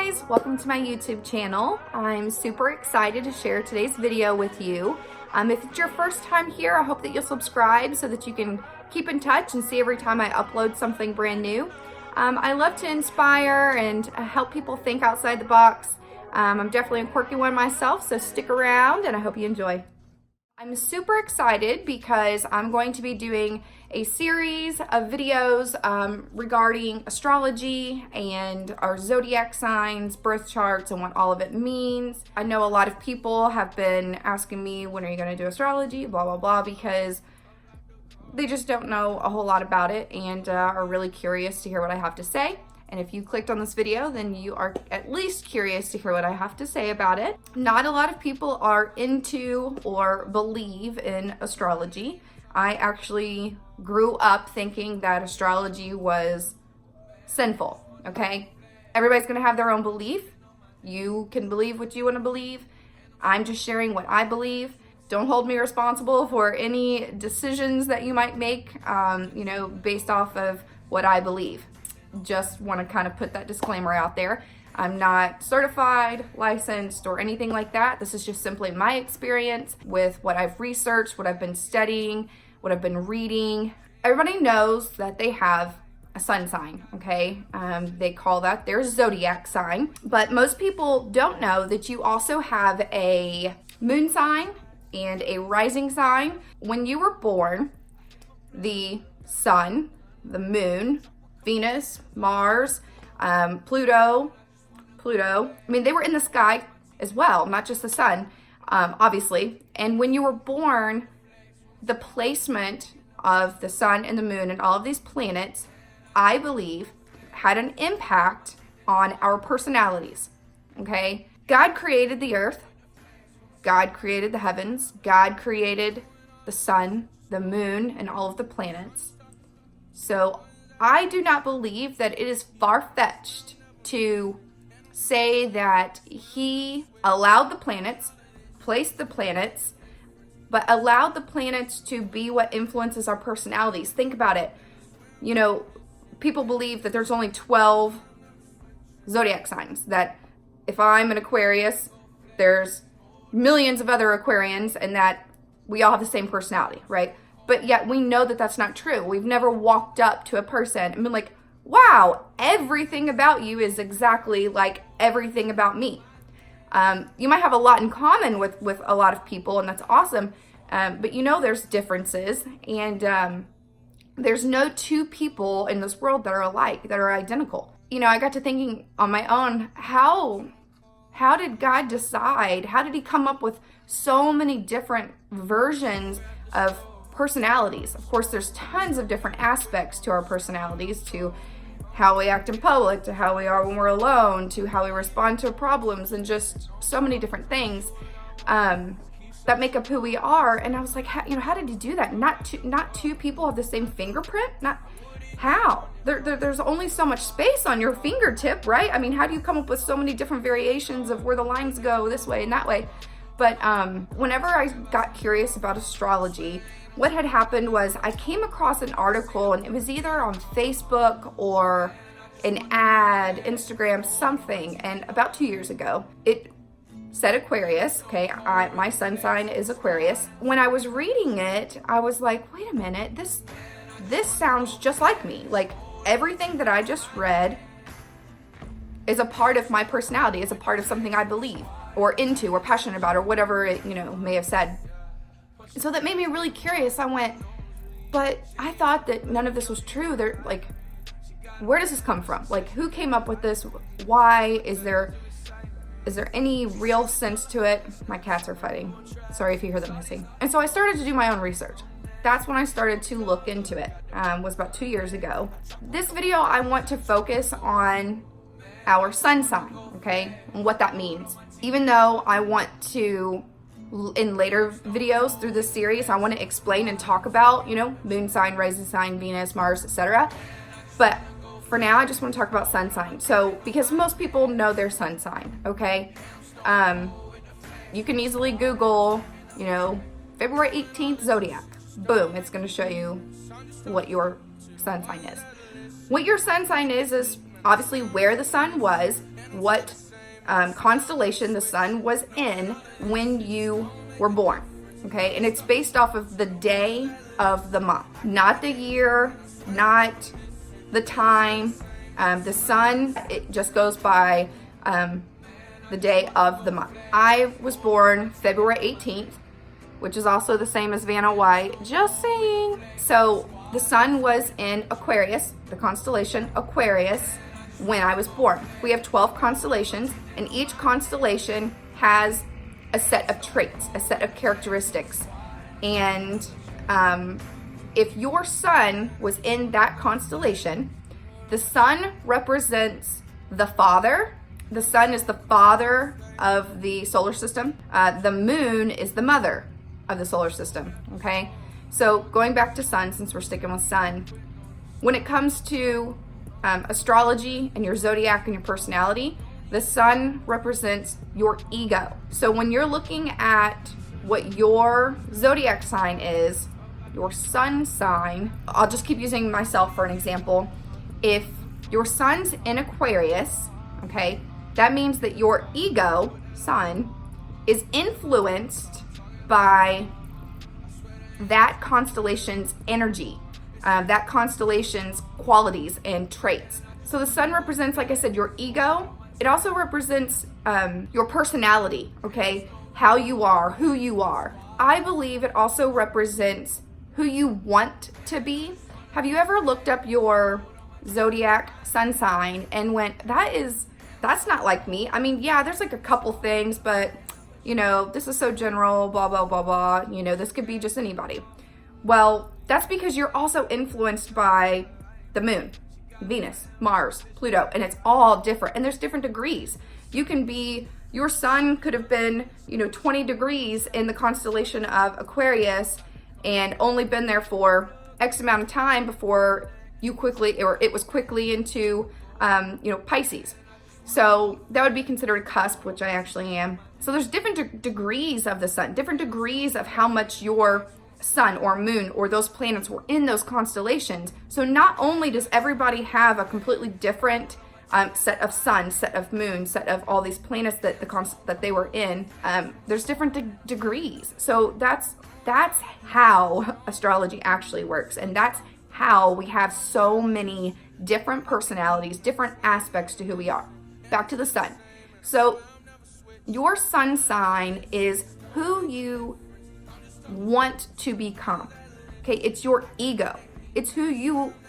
guys, welcome to my YouTube channel. I'm super excited to share today's video with you. If it's your first time here, I hope that you'll subscribe so that you can keep in touch and see every time I upload something brand new. I love to inspire and help people think outside the box. I'm definitely a quirky one myself, so stick around and I hope you enjoy. I'm super excited because I'm going to be doing a series of videos regarding astrology and our zodiac signs, birth charts, and what all of it means. I know a lot of people have been asking me, when are you going to do astrology, blah, blah, blah, because they just don't know a whole lot about it and are really curious to hear what I have to say. And if you clicked on this video, then you are at least curious to hear what I have to say about it. Not a lot of people are into or believe in astrology. I actually grew up thinking that astrology was sinful, okay? Everybody's gonna have their own belief. You can believe what you wanna believe. I'm just sharing what I believe. Don't hold me responsible for any decisions that you might make, based off of what I believe. Just want to kind of put that disclaimer out there. I'm not certified, licensed, or anything like that. This is just simply my experience with what I've researched, what I've been studying, what I've been reading. Everybody knows that they have a sun sign, okay? They call that their zodiac sign. But most people don't know that you also have a moon sign and a rising sign. When you were born, the sun, the moon, Venus, Mars, Pluto, I mean, they were in the sky as well, not just the sun, obviously. And when you were born, the placement of the sun and the moon and all of these planets, I believe, had an impact on our personalities, okay? God created the earth. God created the heavens. God created the sun, the moon, and all of the planets. So I do not believe that it is far-fetched to say that he allowed the planets, placed the planets, but allowed the planets to be what influences our personalities. Think about it. You know, people believe that there's only 12 zodiac signs, that if I'm an Aquarius, there's millions of other Aquarians, and that we all have the same personality, right? But yet we know that that's not true. We've never walked up to a person and been like, wow, everything about you is exactly like everything about me. You might have a lot in common with a lot of people, and that's awesome. But you know there's differences, and there's no two people in this world that are alike, that are identical. You know, I got to thinking on my own, how did God decide? How did he come up with so many different versions of personalities? Of course, there's tons of different aspects to our personalities, to how we act in public, to how we are when we're alone, to how we respond to problems, and just so many different things that make up who we are. And I was like, how did he do that? Not two people have the same fingerprint? How? There's only so much space on your fingertip, right? I mean, how do you come up with so many different variations of where the lines go this way and that way? But whenever I got curious about astrology, what had happened was I came across an article, and it was either on Facebook or an ad, Instagram, something, and about 2 years ago, it said Aquarius, okay? My sun sign is Aquarius. When I was reading it, I was like, wait a minute, this sounds just like me. Like, everything that I just read is a part of my personality, is a part of something I believe, or into, or passionate about, or whatever it, may have said. So that made me really curious. I went, but I thought that none of this was true. They're like, where does this come from? Like, who came up with this? Why? Is there any real sense to it? My cats are fighting. Sorry if you hear them hissing. And so I started to do my own research. That's when I started to look into it. Was about 2 years ago. This video, I want to focus on our sun sign, okay? And what that means. Even though I want to, in later videos through this series, I want to explain and talk about, moon sign, rising sign, Venus, Mars, etc. But for now, I just want to talk about sun sign. So, because most people know their sun sign, okay? You can easily Google, February 18th zodiac. Boom, it's going to show you what your sun sign is. What your sun sign is obviously where the sun was what constellation the sun was in when you were born. Okay, and it's based off of the day of the month, not the year, not the time. The sun, it just goes by the day of the month. I was born February 18th, which is also the same as Vanna White, just saying. So the sun was in Aquarius, the constellation Aquarius, when I was born. We have 12 constellations, and each constellation has a set of traits, a set of characteristics. And if your sun was in that constellation, the sun represents the father. The sun is the father of the solar system. The moon is the mother of the solar system, okay? So going back to sun, since we're sticking with sun, when it comes to astrology and your zodiac and your personality, the sun represents your ego. So when you're looking at what your zodiac sign is, your sun sign, I'll just keep using myself for an example. If your sun's in Aquarius, okay, that means that your ego, sun, is influenced by that constellation's energy, that constellation's qualities and traits. So the sun represents, like I said, your ego. It also represents your personality, okay? How you are, who you are. I believe it also represents who you want to be. Have you ever looked up your zodiac sun sign and went, that's not like me? I mean, yeah, there's like a couple things, but you know, this is so general, blah, blah, blah, blah. You know, this could be just anybody. Well, that's because you're also influenced by the moon, Venus, Mars, Pluto, and it's all different. And there's different degrees. You can be, your sun could have been, 20 degrees in the constellation of Aquarius and only been there for X amount of time before it was quickly into, Pisces. So that would be considered a cusp, which I actually am. So there's different degrees of the sun, different degrees of how much your sun or moon or those planets were in those constellations. So not only does everybody have a completely different set of sun, set of moon, set of all these planets that they were in, there's different degrees. So that's how astrology actually works, and that's how we have so many different personalities, different aspects to who we are. Back to the sun. So your sun sign is who you want to become. Okay, it's your ego. It's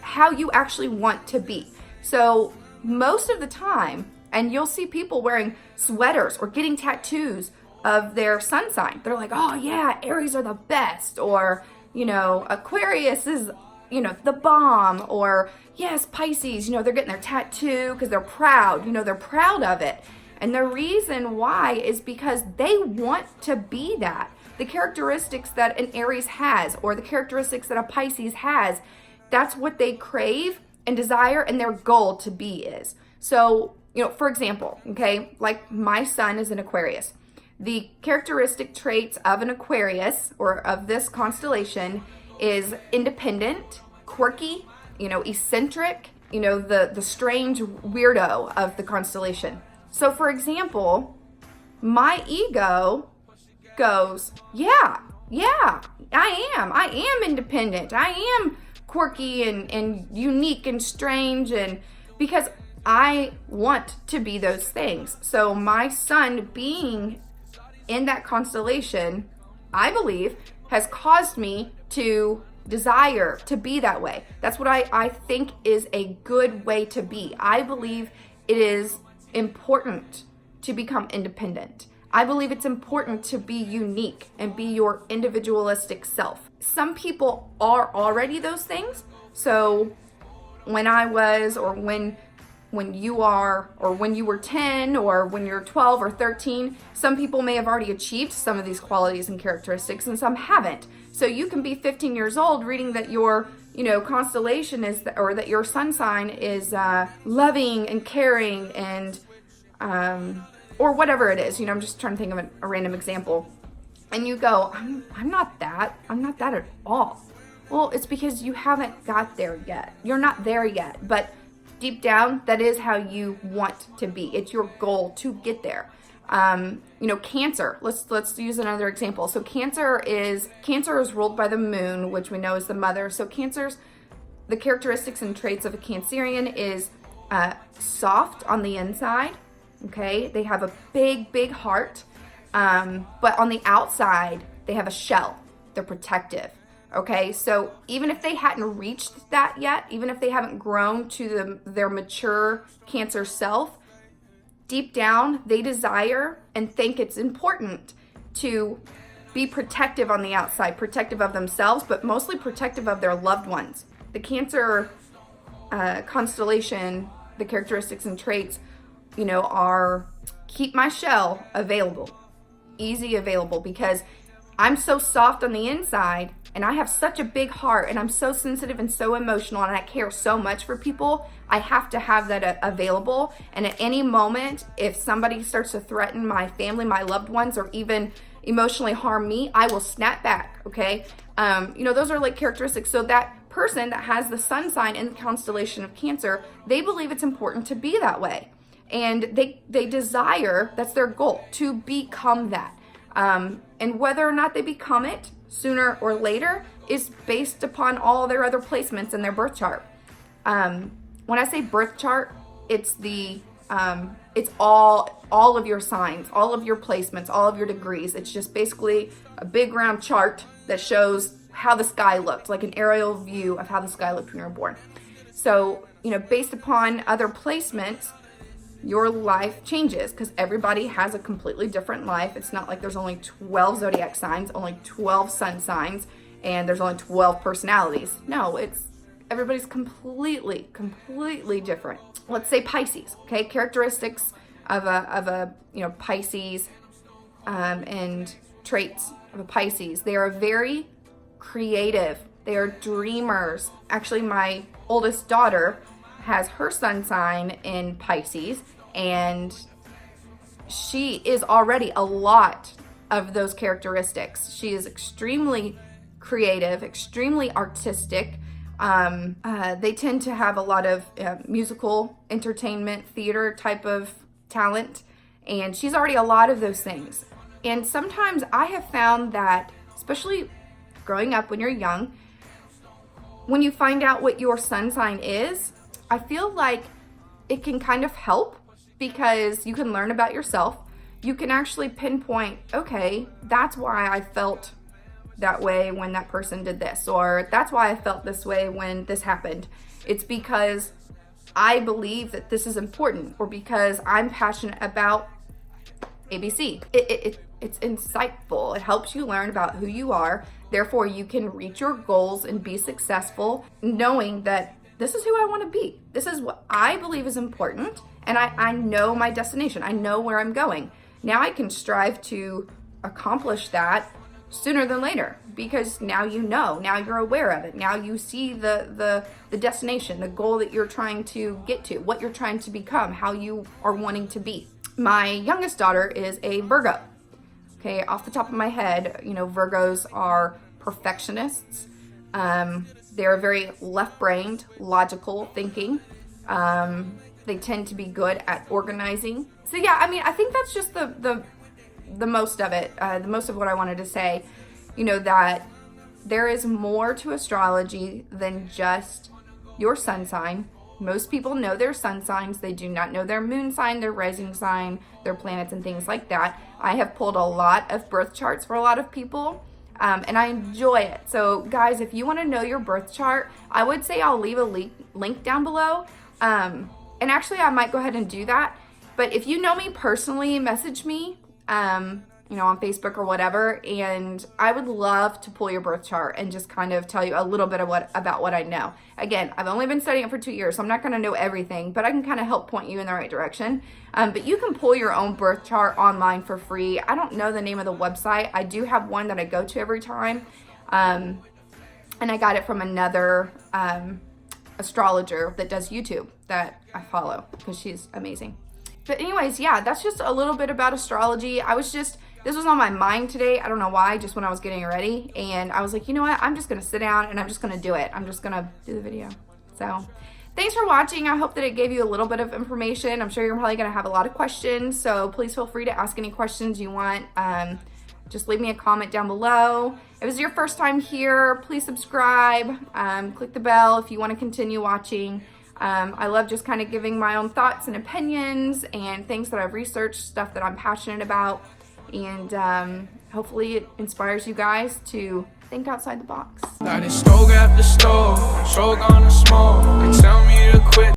how you actually want to be. So most of the time, and you'll see people wearing sweaters or getting tattoos of their sun sign. They're like, oh yeah, Aries are the best, or Aquarius is the bomb, or yes, Pisces, they're getting their tattoo because they're proud, they're proud of it. And the reason why is because they want to be that. The characteristics that an Aries has, or the characteristics that a Pisces has, that's what they crave and desire, and their goal to be is. So, for example, okay, like my sun is an Aquarius. The characteristic traits of an Aquarius, or of this constellation, is independent, quirky, eccentric, the strange weirdo of the constellation. So for example, my ego goes, yeah, I am independent. I am quirky and unique and strange, and because I want to be those things. So my sun being in that constellation, I believe, has caused me to desire to be that way. That's what I think is a good way to be. I believe it is important to become independent. I believe it's important to be unique and be your individualistic self. Some people are already those things. So when I was, or when you are, or when you were 10, or when you're 12 or 13, some people may have already achieved some of these qualities and characteristics, and some haven't. So you can be 15 years old reading that your, constellation is, or that your sun sign is loving and caring and, or whatever it is. I'm just trying to think of a random example. And you go, I'm not that at all. Well, it's because you haven't got there yet. You're not there yet. But deep down, that is how you want to be. It's your goal to get there. Cancer. Let's use another example. So Cancer is ruled by the moon, which we know is the mother. So the characteristics and traits of a Cancerian is soft on the inside. Okay, they have a big heart, but on the outside they have a shell. They're protective. Okay, so even if they hadn't reached that yet, even if they haven't grown to their mature Cancer self, deep down they desire and think it's important to be protective on the outside, protective of themselves, but mostly protective of their loved ones. The Cancer constellation, the characteristics and traits, are keep my shell available, easy available, because I'm so soft on the inside and I have such a big heart and I'm so sensitive and so emotional and I care so much for people. I have to have that available. And at any moment, if somebody starts to threaten my family, my loved ones, or even emotionally harm me, I will snap back. Okay. Those are like characteristics. So that person that has the sun sign in the constellation of Cancer, they believe it's important to be that way. And they desire, that's their goal, to become that. And whether or not they become it sooner or later is based upon all their other placements in their birth chart. When I say birth chart, it's it's all of your signs, all of your placements, all of your degrees. It's just basically a big round chart that shows how the sky looked, like an aerial view of how the sky looked when you were born. So, based upon other placements, your life changes because everybody has a completely different life. It's not like there's only 12 zodiac signs, only 12 sun signs, and there's only 12 personalities. No, everybody's completely different. Let's say Pisces, okay? Characteristics of a Pisces, and traits of a Pisces. They are very creative. They are dreamers. Actually, my oldest daughter has her sun sign in Pisces, and she is already a lot of those characteristics. She is extremely creative, extremely artistic. They tend to have a lot of musical, entertainment, theater type of talent, and she's already a lot of those things. And sometimes I have found that, especially growing up when you're young, when you find out what your sun sign is, I feel like it can kind of help because you can learn about yourself. You can actually pinpoint, okay, that's why I felt that way when that person did this, or that's why I felt this way when this happened. It's because I believe that this is important, or because I'm passionate about ABC. It's insightful. It helps you learn about who you are. Therefore, you can reach your goals and be successful knowing that this is who I want to be. This is what I believe is important. And I know my destination. I know where I'm going. Now I can strive to accomplish that sooner than later, because now now you're aware of it. Now you see the destination, the goal that you're trying to get to, what you're trying to become, how you are wanting to be. My youngest daughter is a Virgo. Okay, off the top of my head, Virgos are perfectionists. They're very left-brained, logical thinking. They tend to be good at organizing. So yeah, I think that's just the most of it, the most of what I wanted to say, that there is more to astrology than just your sun sign. Most people know their sun signs. They do not know their moon sign, their rising sign, their planets, and things like that. I have pulled a lot of birth charts for a lot of people, and I enjoy it. So guys, if you want to know your birth chart, I would say I'll leave a link down below. And actually, I might go ahead and do that. But if you know me personally, message me, on Facebook or whatever, and I would love to pull your birth chart and just kind of tell you a little bit about what I know. Again, I've only been studying it for 2 years, so I'm not going to know everything, but I can kind of help point you in the right direction. But you can pull your own birth chart online for free. I don't know the name of the website. I do have one that I go to every time, and I got it from another astrologer that does YouTube that I follow because she's amazing. But anyways, yeah, that's just a little bit about astrology. This was on my mind today. I don't know why, just when I was getting ready. And I was like, you know what? I'm just going to sit down and I'm just going to do it. I'm just going to do the video. So thanks for watching. I hope that it gave you a little bit of information. I'm sure you're probably going to have a lot of questions, so please feel free to ask any questions you want. Just leave me a comment down below. If this is your first time here, please subscribe. Click the bell if you want to continue watching. I love just kind of giving my own thoughts and opinions and things that I've researched, stuff that I'm passionate about. And hopefully it inspires you guys to think outside the box. Got it stove at the stove, stroke on the smoke. They tell me to quit.